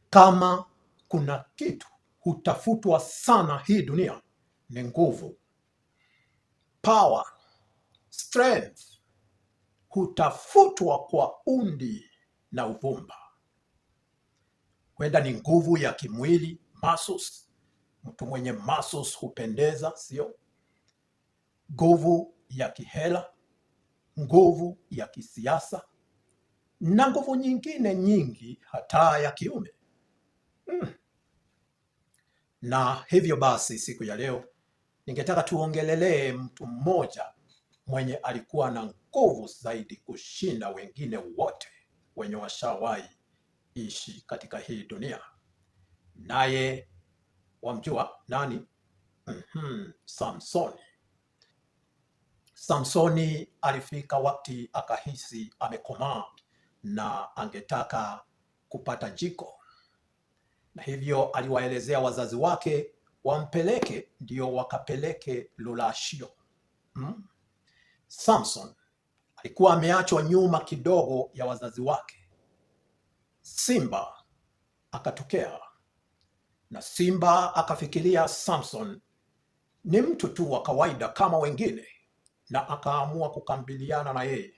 Kama kuna kitu hutafutwa sana hii dunia ni nguvu, power, strength, hutafutwa kwa undi na uvumba. Huenda ni nguvu ya kimwili, muscles. Mtu mwenye muscles hupendeza, sio? Nguvu ya kihela, nguvu ya kisiasa, na nguvu nyingine nyingi, hata ya kiume. Na hivyo basi, siku ya leo ningetaka tuongelelee mtu mmoja mwenye alikuwa na nguvu zaidi kushinda wengine wote wenye washawahi ishi katika hii dunia. Naye wamjua nani? Samsoni. Samsoni alifika wakati akahisi amekomaa na angetaka kupata jiko, na hivyo aliwaelezea wazazi wake wampeleke, ndio wakapeleke lulashio. Samson alikuwa ameachwa nyuma kidogo ya wazazi wake. Simba akatokea, na simba akafikiria Samson ni mtu tu wa kawaida kama wengine, na akaamua kukabiliana na yeye.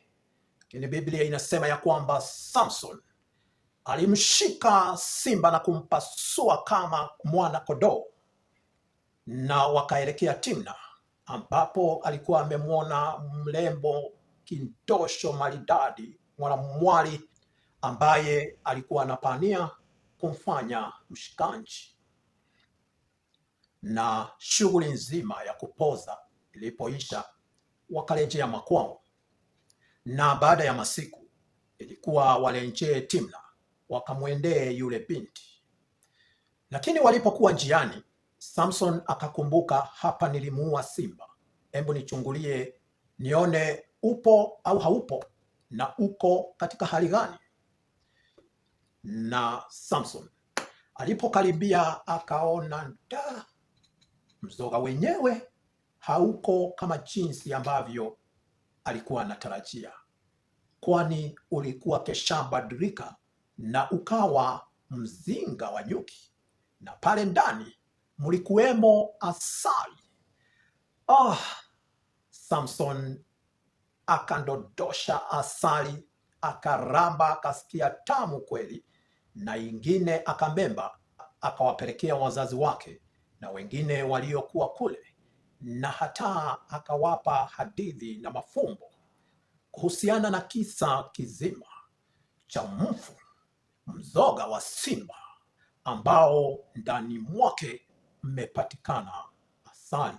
Lakini Biblia inasema ya kwamba Samson alimshika simba na kumpasua kama mwana kondoo, na wakaelekea Timna, ambapo alikuwa amemwona mrembo kindosho maridadi, mwanamwali ambaye alikuwa anapania kumfanya mshikaji. Na shughuli nzima ya kupoza ilipoisha, wakarejea makwao, na baada ya masiku ilikuwa warejee Timna, wakamwendee yule binti. Lakini walipokuwa njiani, Samson akakumbuka, hapa nilimuua simba, hebu nichungulie nione upo au haupo, na uko katika hali gani. Na Samson alipokaribia akaona mzoga wenyewe hauko kama jinsi ambavyo alikuwa anatarajia, kwani ulikuwa keshabadilika na ukawa mzinga wa nyuki, na pale ndani mlikuwemo asali. Samson akandodosha asali, akaramba, akasikia tamu kweli, na ingine akamemba, akawapelekea wazazi wake na wengine waliokuwa kule, na hata akawapa hadithi na mafumbo kuhusiana na kisa kizima cha mfu, mzoga wa simba ambao ndani mwake mmepatikana asali.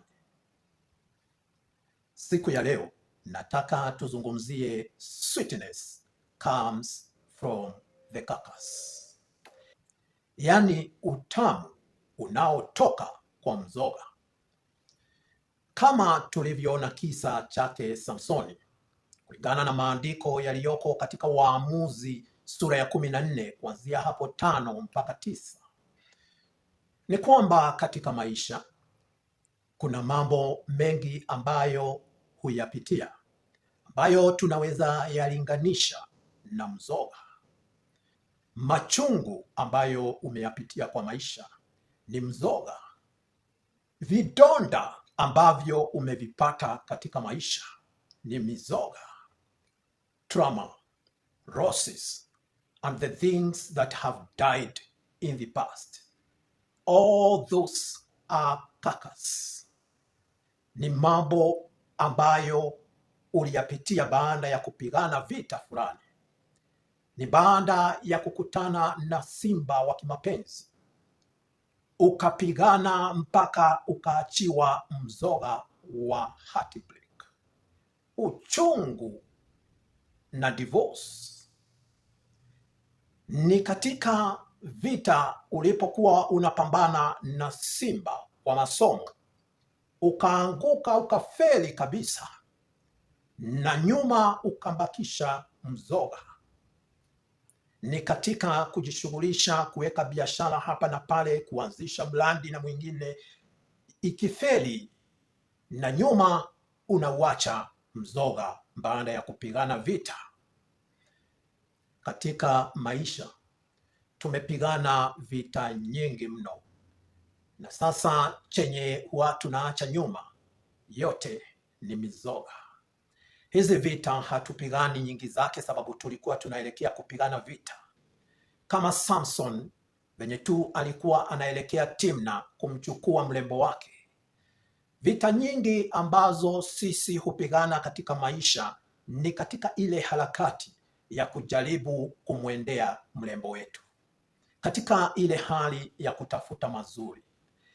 Siku ya leo nataka tuzungumzie sweetness comes from the carcass, yaani utamu unaotoka kwa mzoga. Kama tulivyoona kisa chake Samsoni, kulingana na maandiko yaliyoko katika Waamuzi sura ya 14 kuanzia hapo 5 mpaka 9, ni kwamba katika maisha kuna mambo mengi ambayo huyapitia, ambayo tunaweza yalinganisha na mzoga. Machungu ambayo umeyapitia kwa maisha ni mzoga. Vidonda ambavyo umevipata katika maisha ni mizoga. Trauma, losses, and the things that have died in the past, all those are carcass. Ni mambo ambayo uliyapitia baada ya kupigana vita fulani, ni baada ya kukutana na simba wa kimapenzi, ukapigana mpaka ukaachiwa mzoga wa heartbreak, uchungu na divorce. Ni katika vita ulipokuwa unapambana na simba wa masomo, ukaanguka ukafeli kabisa, na nyuma ukambakisha mzoga. Ni katika kujishughulisha kuweka biashara hapa na pale, kuanzisha brandi na mwingine ikifeli, na nyuma unauacha mzoga baada ya kupigana vita. Katika maisha tumepigana vita nyingi mno, na sasa chenye huwa tunaacha nyuma yote ni mizoga. Hizi vita hatupigani nyingi zake sababu tulikuwa tunaelekea kupigana vita kama Samson venye tu alikuwa anaelekea Timna kumchukua mrembo wake. Vita nyingi ambazo sisi hupigana katika maisha ni katika ile harakati ya kujaribu kumwendea mrembo wetu, katika ile hali ya kutafuta mazuri,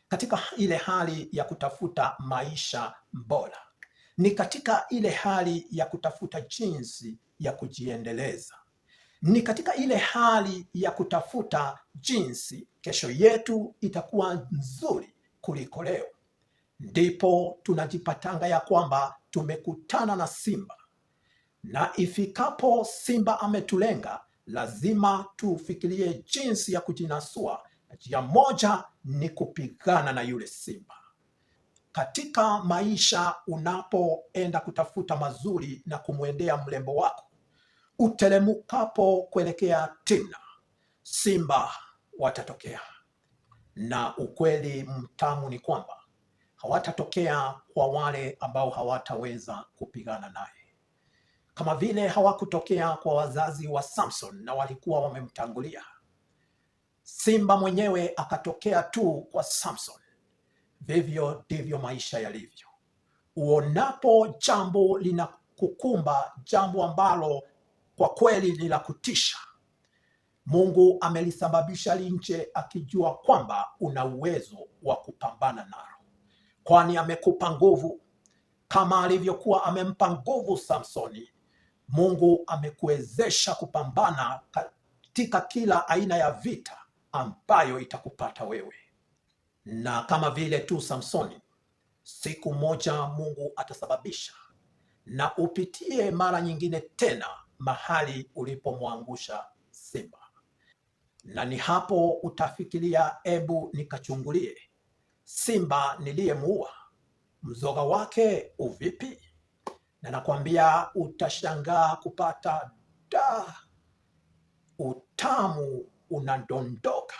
katika ile hali ya kutafuta maisha bora, ni katika ile hali ya kutafuta jinsi ya kujiendeleza, ni katika ile hali ya kutafuta jinsi kesho yetu itakuwa nzuri kuliko leo. Ndipo tunajipatanga ya kwamba tumekutana na simba, na ifikapo simba ametulenga, lazima tufikirie jinsi ya kujinasua. Njia moja ni kupigana na yule simba. Katika maisha, unapoenda kutafuta mazuri na kumwendea mrembo wako, utelemukapo kuelekea Timna, simba watatokea, na ukweli mtamu ni kwamba hawatatokea kwa wale ambao hawataweza kupigana naye, kama vile hawakutokea kwa wazazi wa Samson na walikuwa wamemtangulia. Simba mwenyewe akatokea tu kwa Samson. Vivyo ndivyo maisha yalivyo. Uonapo jambo linakukumba, jambo ambalo kwa kweli ni la kutisha, Mungu amelisababisha linje akijua kwamba una uwezo wa kupambana nalo, kwani amekupa nguvu kama alivyokuwa amempa nguvu Samsoni. Mungu amekuwezesha kupambana katika kila aina ya vita ambayo itakupata wewe. Na kama vile tu Samsoni, siku moja Mungu atasababisha na upitie mara nyingine tena mahali ulipomwangusha simba, na ni hapo utafikiria, ebu nikachungulie simba niliyemuua, mzoga wake uvipi? Na nakwambia utashangaa kupata utamu unadondoka.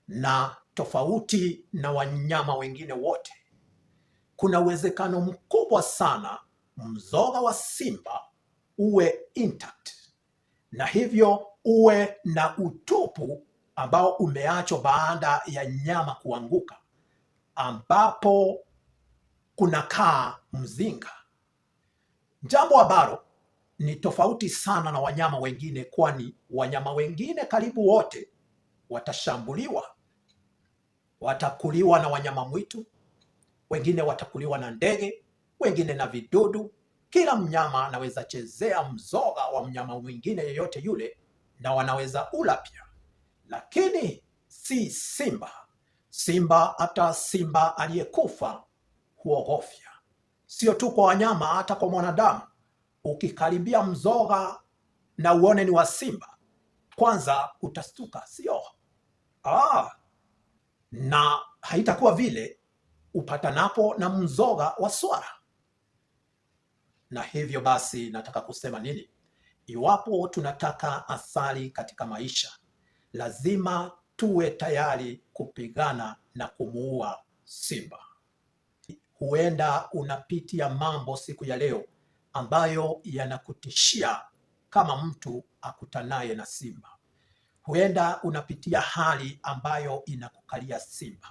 Na tofauti na wanyama wengine wote, kuna uwezekano mkubwa sana mzoga wa simba uwe intact, na hivyo uwe na utupu ambao umeachwa baada ya nyama kuanguka, ambapo kunakaa mzinga. Jambo ambalo ni tofauti sana na wanyama wengine, kwani wanyama wengine karibu wote watashambuliwa, watakuliwa na wanyama mwitu, wengine watakuliwa na ndege, wengine na vidudu. Kila mnyama anaweza chezea mzoga wa mnyama mwingine yeyote yule, na wanaweza ula pia, lakini si simba. Simba, hata simba aliyekufa huogofya. Sio tu kwa wanyama, hata kwa mwanadamu. Ukikaribia mzoga na uone ni wa simba, kwanza utastuka, sio? Na haitakuwa vile upatanapo na mzoga wa swara. Na hivyo basi, nataka kusema nini? Iwapo tunataka asali katika maisha, lazima tuwe tayari kupigana na kumuua simba. Huenda unapitia mambo siku ya leo ambayo yanakutishia kama mtu akutanaye na simba. Huenda unapitia hali ambayo inakukalia simba.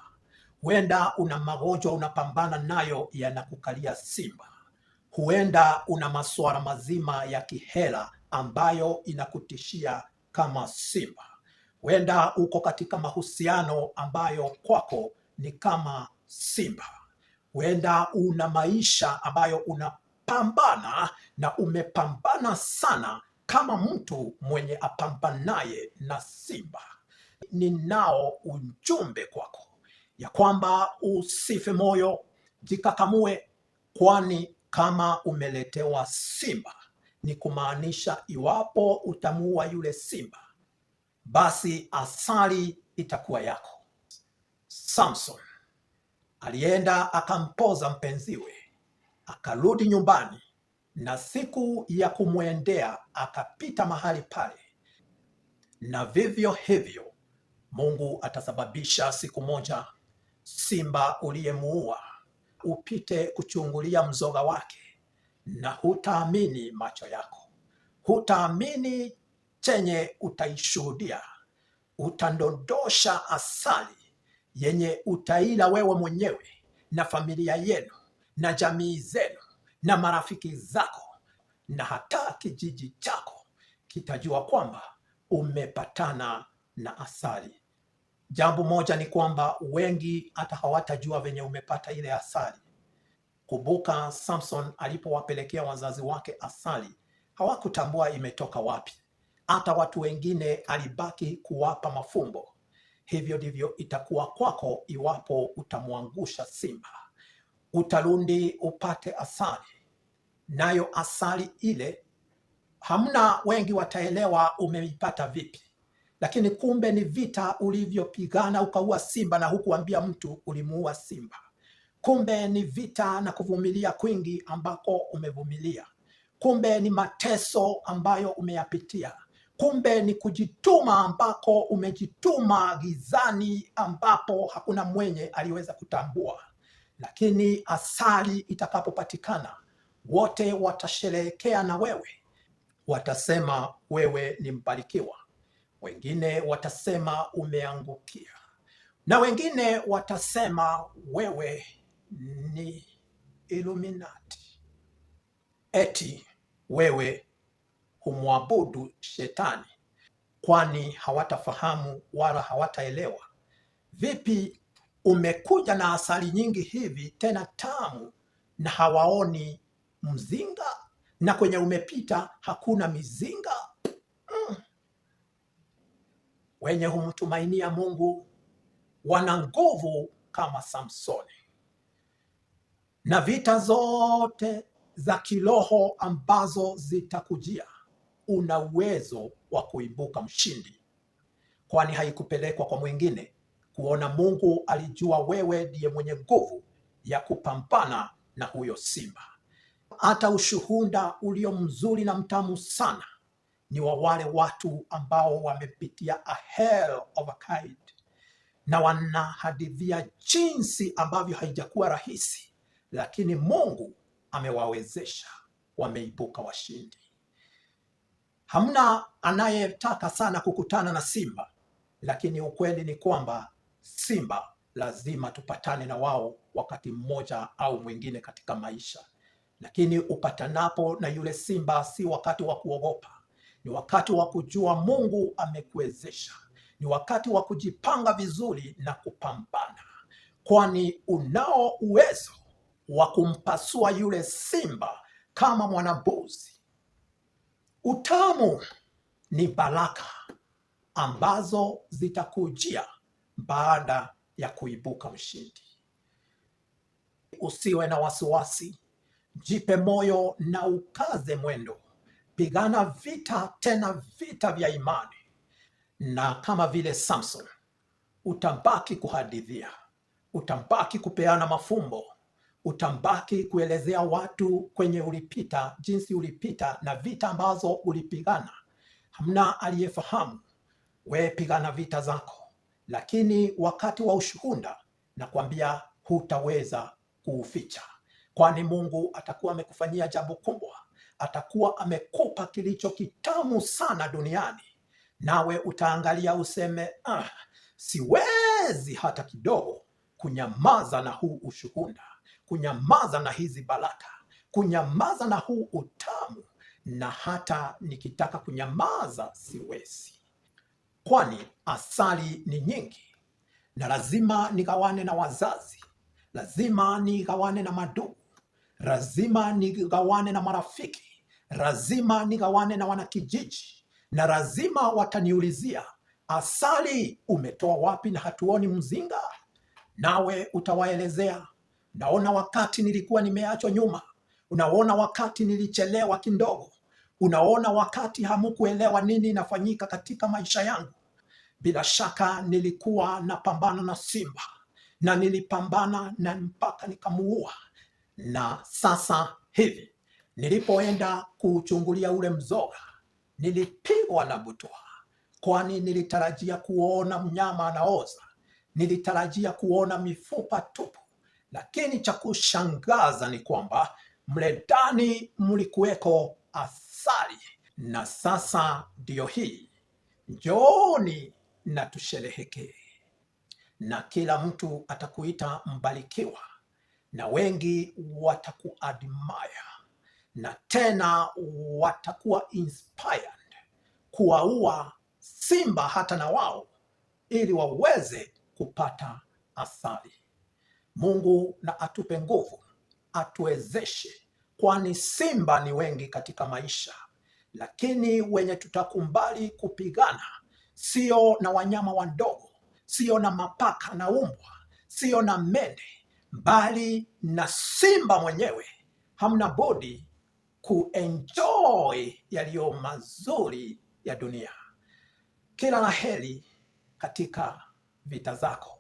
Huenda una magonjwa unapambana nayo yanakukalia simba. Huenda una masuala mazima ya kihela ambayo inakutishia kama simba. Huenda uko katika mahusiano ambayo kwako ni kama simba. Huenda una maisha ambayo unapambana na umepambana sana kama mtu mwenye apambanaye na simba. Ninao ujumbe kwako ya kwamba usife moyo, jikakamue, kwani kama umeletewa simba, ni kumaanisha iwapo utamuua yule simba, basi asali itakuwa yako. Samson alienda akampoza mpenziwe, akarudi nyumbani, na siku ya kumwendea akapita mahali pale, Na vivyo hivyo Mungu atasababisha siku moja simba uliyemuua upite kuchungulia mzoga wake, na hutaamini macho yako, hutaamini chenye utaishuhudia. Utandondosha asali yenye utaila wewe mwenyewe na familia yenu na jamii zenu na marafiki zako, na hata kijiji chako kitajua kwamba umepatana na asali. Jambo moja ni kwamba wengi hata hawatajua venye umepata ile asali. Kumbuka Samson alipowapelekea wazazi wake asali, hawakutambua imetoka wapi. Hata watu wengine alibaki kuwapa mafumbo. Hivyo ndivyo itakuwa kwako iwapo utamwangusha simba. Utarundi upate asali, nayo asali ile hamna wengi wataelewa umeipata vipi, lakini kumbe ni vita ulivyopigana ukaua simba na hukuambia mtu ulimuua simba. Kumbe ni vita na kuvumilia kwingi ambako umevumilia. Kumbe ni mateso ambayo umeyapitia. Kumbe ni kujituma ambako umejituma gizani ambapo hakuna mwenye aliweza kutambua. Lakini asali itakapopatikana, wote watasherehekea na wewe. Watasema wewe ni mbarikiwa. Wengine watasema umeangukia, na wengine watasema wewe ni Illuminati, eti wewe humwabudu shetani, kwani hawatafahamu wala hawataelewa. Vipi umekuja na asali nyingi hivi tena tamu, na hawaoni mzinga, na kwenye umepita hakuna mizinga? Wenye humtumainia Mungu wana nguvu kama Samsoni, na vita zote za kiroho ambazo zitakujia, una uwezo wa kuibuka mshindi, kwani haikupelekwa kwa mwingine. Kuona Mungu alijua wewe ndiye mwenye nguvu ya kupambana na huyo simba. Hata ushuhuda ulio mzuri na mtamu sana ni wa wale watu ambao wamepitia a hell of a kind, na wanahadithia jinsi ambavyo haijakuwa rahisi, lakini Mungu amewawezesha, wameibuka washindi. Hamna anayetaka sana kukutana na simba, lakini ukweli ni kwamba simba lazima tupatane na wao wakati mmoja au mwingine katika maisha. Lakini upatanapo na yule simba si wakati wa kuogopa, ni wakati wa kujua Mungu amekuwezesha. Ni wakati wa kujipanga vizuri na kupambana, kwani unao uwezo wa kumpasua yule simba kama mwanambuzi. Utamu ni baraka ambazo zitakujia baada ya kuibuka mshindi. Usiwe na wasiwasi, jipe moyo na ukaze mwendo. Pigana vita, tena vita vya imani, na kama vile Samson utabaki kuhadithia, utabaki kupeana mafumbo, utabaki kuelezea watu kwenye ulipita, jinsi ulipita na vita ambazo ulipigana. Hamna aliyefahamu. We pigana vita zako, lakini wakati wa ushuhuda nakwambia hutaweza kuuficha, kwani Mungu atakuwa amekufanyia jambo kubwa. Atakuwa amekupa kilicho kitamu sana duniani, nawe utaangalia useme, siwezi hata kidogo kunyamaza na huu ushuhuda, kunyamaza na hizi baraka, kunyamaza na huu utamu, na hata nikitaka kunyamaza siwezi, kwani asali ni nyingi, na lazima nigawane na wazazi, lazima nigawane na madugu, lazima nigawane na marafiki, lazima nigawane na wanakijiji, na lazima wataniulizia, asali umetoa wapi na hatuoni mzinga? Nawe utawaelezea, naona wakati nilikuwa nimeachwa nyuma, unaona wakati nilichelewa kidogo, unaona wakati hamukuelewa nini inafanyika katika maisha yangu. Bila shaka nilikuwa napambana na simba, na nilipambana na mpaka nikamuua. Na sasa hivi nilipoenda kuchungulia ule mzoga, nilipigwa na butwa. kwani nilitarajia kuona mnyama anaoza, nilitarajia kuona mifupa tupu, lakini cha kushangaza ni kwamba mle ndani mlikuweko asali. Na sasa ndiyo hii, njooni na tusherehekee. Na kila mtu atakuita mbarikiwa, na wengi watakuadmire, na tena watakuwa inspired kuwaua simba hata na wao, ili waweze kupata asali. Mungu na atupe nguvu, atuwezeshe, kwani simba ni wengi katika maisha, lakini wenye tutakumbali kupigana sio na wanyama wadogo, sio na mapaka na umbwa, sio na mende, bali na simba mwenyewe. Hamna budi kuenjoy yaliyo mazuri ya dunia. Kila la heri katika vita zako.